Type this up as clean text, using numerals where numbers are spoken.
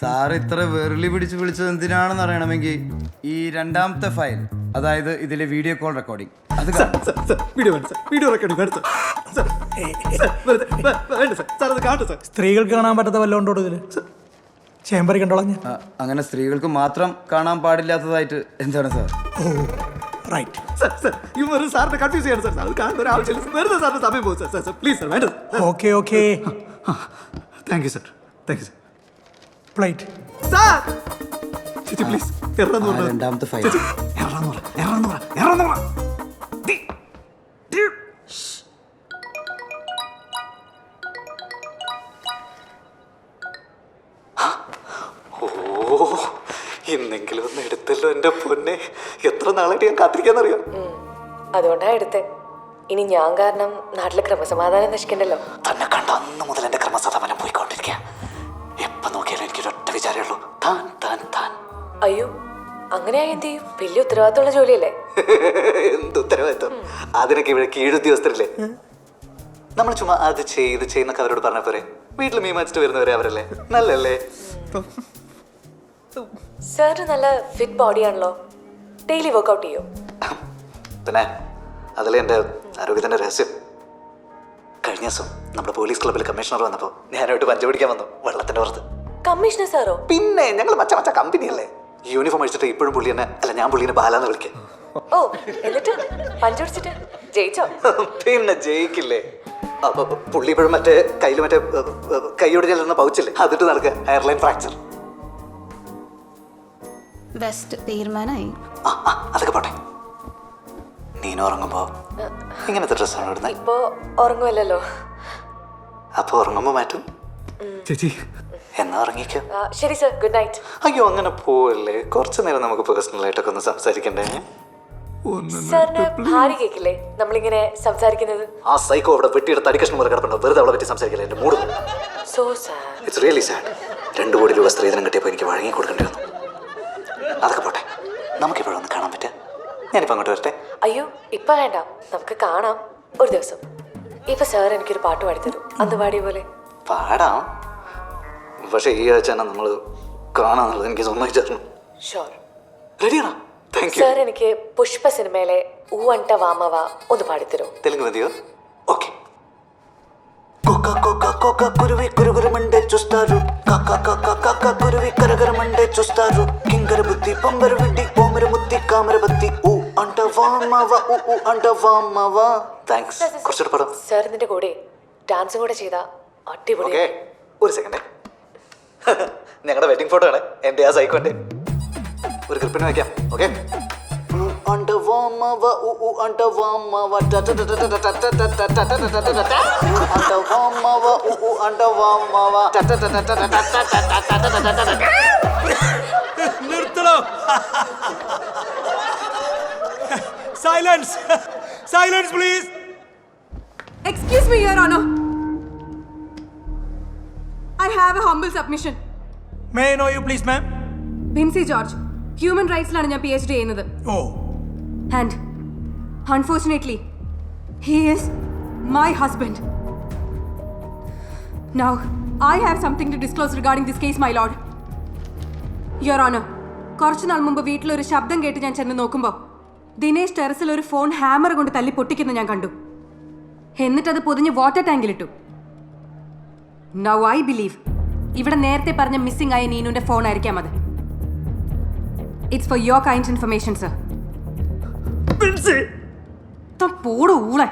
Sir ഇത്ര വെറുലി പിടിച്ച് വിളിച്ചത് എന്തിനാണെന്ന് അറിയണമെങ്കിൽ ഈ രണ്ടാമത്തെ ഫയൽ, അതായത് ഇതിലെ വീഡിയോ കോൾ റെക്കോർഡിംഗ് അത് സ്ത്രീകൾക്ക് കാണാൻ പറ്റാത്ത വല്ലോണ്ടോ ഇതില്? ചേമ്പറി കണ്ടോളാം ഞാൻ. അങ്ങനെ സ്ത്രീകൾക്ക് മാത്രം കാണാൻ പാടില്ലാത്തതായിട്ട് എന്താണ് സാർ? സാറിനെ കൺഫ്യൂസ് ചെയ്യണം സാർ. അത് കാണുന്ന ഒരു ആവശ്യമില്ല. വെറുതെ സാറിന് സമയം പോകും സാർ. പ്ലീസ് സാർ, വേണ്ടത്. Okay thank you sir. Plate sir. ചേച്ചി പ്ലീസ്. രണ്ടാമത്തെ ഫയൽ ഇന്നെങ്കിലും ഒന്ന് എടുത്തല്ലോ എന്റെ പൊന്നെ. എത്ര നാളായിട്ട് ഞാൻ കാത്തിരിക്കാന്നറിയോ? അതുകൊണ്ടാ എടുത്തേ. ഇനി ഞാൻ കാരണം നാട്ടിലെ ക്രമസമാധാനം നശിക്കണ്ടല്ലോ. തന്നെ കണ്ട അന്ന് മുതൽ എന്റെ ക്രമസമാധാനം പോയിക്കൊണ്ടിരിക്കുക. എപ്പോ നോക്കിയാലും എനിക്കൊരൊറ്റ വിചാരമുള്ളൂ, താൻ താൻ താൻ. അയ്യോ, അങ്ങനെയാ എന്ത് ചെയ്യും? വലിയ ഉത്തരവാദിത്തമുള്ള ജോലിയല്ലേ? എന്ത് ഉത്തരവാദിത്വം? അതിനൊക്കെ ഇവിടെ കീഴുദ്യോഗസ്ഥരില്ലേ? നമ്മൾ ചുമ്മാ അത് ചെയ്യുന്നൊക്കെ അവരോട് പറഞ്ഞ പോരെ. വീട്ടിൽ മീൻ മാച്ചിട്ട് വരുന്നവരെ അവരല്ലേ. നല്ലല്ലേ? സാറിന് നല്ല ഫിറ്റ് ബോഡിയാണല്ലോ. ഡെയിലി വർക്ക്ഔട്ട് ചെയ്യോ? പിന്നെ അതല്ലേ എൻ്റെ ആരോഗ്യത്തിൻ്റെ രഹസ്യം. കഴിഞ്ഞ ദിവസം നമ്മുടെ പോലീസ് ക്ലബ്ബിൽ കമ്മീഷണർ വന്നപ്പോൾ ഞാനായിട്ട് പഞ്ച പിടിക്കാൻ വന്നു വെള്ളത്തിൻ്റെ പുറത്ത്. കമ്മീഷണർ സാറോ? പിന്നെ ഞങ്ങൾ മച്ച കമ്പനിയല്ലേ. യൂണിഫോം അടിച്ചിട്ട് ഇപ്പോഴും പുള്ളി എന്നെ അല്ല, ഞാൻ പുള്ളീനെ ബാലാന്ന് വിളിക്കാം. ഓ, എന്നിട്ട് പഞ്ചടിച്ചിട്ട് ജയിച്ചോ? പിന്നെ ജയിക്കില്ലേ. അപ്പൊ പുള്ളി ഇപ്പോഴും മറ്റേ കയ്യിൽ മറ്റേ കൈയോട് ചെല്ലുന്ന പൗച്ചില്ലേ, അതിട്ട് നടക്കുക. Airline fracture. ബെസ്റ്റ് തീരുമാനമായി. അതൊക്കെ പോട്ടെ. നീന ഉറങ്ങുമ്പോ ഇങ്ങനത്തെ ഡ്രസ്സാണ് ഇടുന്നത്. ഇപ്പോ ഉറങ്ങുമല്ലോ. അപ്പൊ ഉറങ്ങുമ്പോ മാറ്റും. ചേച്ചി എന്നാ ഉറങ്ങിക്കോ. ശരി സർ, ഗുഡ് നൈറ്റ്. അയ്യോ അങ്ങനെ പോവല്ലേ. കുറച്ചു നേരം നമുക്ക് പേഴ്സണൽ ആയിട്ടൊക്കെ ഒന്ന് സംസാരിക്കണ്ടേ? സാറിന് ഭാര്യ കേക്കില്ലേ നമ്മളിങ്ങനെ സംസാരിക്കുന്നത്? ആ സൈക്കോ അവിടെ വെട്ടിയുടെ തടിക്കഷ്ണം പോലെ കിടപ്പുണ്ടോ. വെറുതെ അവളെ പറ്റി സംസാരിക്കില്ല. എന്റെ mood so sad. It's really sad. 2 കോടി രൂപ സ്ത്രീധനം കിട്ടിയപ്പോൾ എനിക്ക് വഴങ്ങി കൊടുക്കേണ്ടി വന്നു. അതൊക്കെ പോട്ടെ, നമുക്കിപ്പോഴൊന്ന് കാണാൻ പറ്റുക. ഞാനിപ്പോൾ അങ്ങോട്ട് വരട്ടെ. അയ്യോ, ഇപ്പൊ വേണ്ട, നമുക്ക് കാണാം ഒരു ദിവസം. ഇപ്പൊ സാർ എനിക്കൊരു പാട്ട് പാടിത്തരും, അന്ന് പാടിയ പോലെ. പാടാം, പക്ഷെ ഈ ആഴ്ച തന്നെ നമ്മൾ കാണാന്നുള്ളത് എനിക്ക് സമ്മതിച്ചു. ഷുവർ. റെഡിയാണോ? Thank you. സാർ എനിക്ക് പുഷ്പ സിനിമയിലെ ഊ അണ്ട വാമവ ഒന്ന് പാടിത്തരും. തെലുങ്ക് മതിയോ? ఓకే. కోక కోక కోక కురువి కురుగురుమండే చూస్తారు. కాక కాక కాక కురువి కరగరమండే చూస్తారు. కింగర బుద్ధి పంబర విడ్డి ఓమర ముద్ది కామర బత్తి ఊ అంట వామవ ఊ అంట వామవ. താങ്ക്സ്. കുറച്ചുകൂടെ പാടാം. സാർ ഇതിന്റെ കൂടെ ഡാൻസും കൂടെ ചെയ്താ അടിപൊളി. ഓക്കെ, ഒരു സെക്കൻഡ്. ഞങ്ങളുടെ വെഡിങ് ഫോട്ടോ ആണ് എൻ്റെ ആ സൈക്കോന്റെ. ഒരു ഗ്രിപ്പിന് വയ്ക്കാം. ഓക്കെ. అంట వామవ ఊ అంట వామవ అంట వామవ ఊ అంట వామవ. നിർത്തണോ? Silence, silence please. Excuse me, Your Honor. I have a humble submission. May I know you please, ma'am? Binsi George, human റൈറ്റ്സിലാണ് ഞാൻ PhD ചെയ്യുന്നത്. Oh. And unfortunately, he is my husband. Now, I have something to disclose regarding this case, my lord. Your Honor, കുറച്ചു നാൾ മുമ്പ് വീട്ടിലൊരു ശബ്ദം കേട്ട് ഞാൻ ചെന്ന് നോക്കുമ്പോൾ ദിനേശ് ടെറസിൽ ഒരു ഫോൺ ഹാമർ കൊണ്ട് തല്ലി പൊട്ടിക്കുന്ന ഞാൻ കണ്ടു. എന്നിട്ടത് പൊതിഞ്ഞ് വാട്ടർ ടാങ്കിലിട്ടു. Now I believe ഇവിടെ നേരത്തെ പറഞ്ഞ മിസ്സിംഗ് ആയ നീനുവിന്റെ ഫോൺ ആയിരിക്കാം അത്. It's for your kind information, sir. Binsi. പോടോ ഊളെ.